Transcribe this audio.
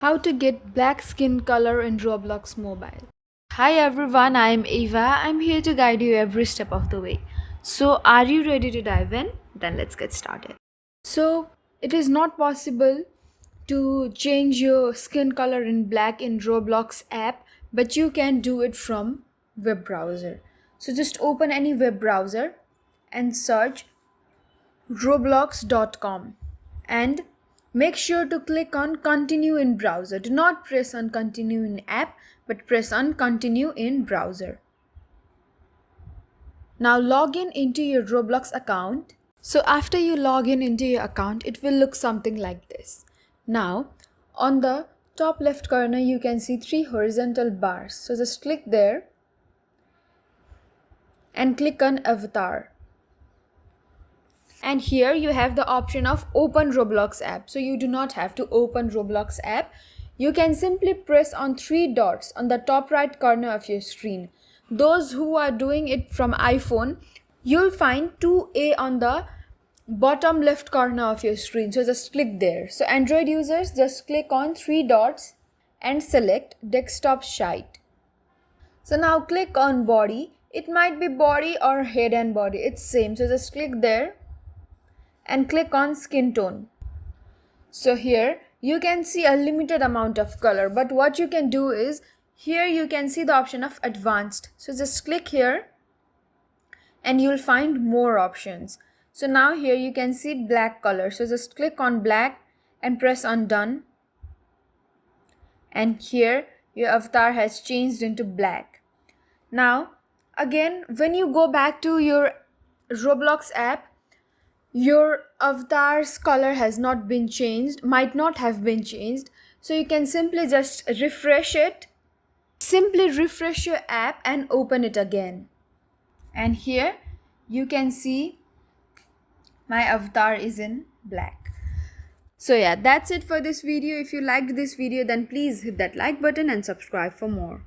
How to get black skin color in Roblox Mobile. Hi everyone, I am Eva. I'm here to guide you every step of the way. So, are you ready to dive in? Then let's get started. So, it is not possible to change your skin color in black in Roblox app, but you can do it from web browser. So, just open any web browser and search roblox.com and make sure to click on continue in browser. Do not press on continue in app, but press on continue in browser. Now log in into your Roblox account. So after you log in into your account, it will look something like this. Now on the top left corner you can see three horizontal bars. So just click there and click on avatar. And here you have the option of open Roblox app. So you do not have to open Roblox app. You can simply press on three dots on the top right corner of your screen. Those who are doing it from iPhone, you'll find 2A on the bottom left corner of your screen. So just click there. So Android users, just click on three dots and select desktop site. So now click on body. It might be body or head and body. It's same. So just click there and click on skin tone. So here you can see a limited amount of color, but what you can do is here you can see the option of advanced. So just click here and you'll find more options. So now here you can see black color. So just click on black and press on done. And here your avatar has changed into black. Now again, when you go back to your Roblox app, your avatar's color has not been changed, might not have been changed. So you can simply just refresh it. Simply refresh your app and open it again. And here you can see my avatar is in black. So yeah, that's it for this video. If you liked this video, then please hit that like button and subscribe for more.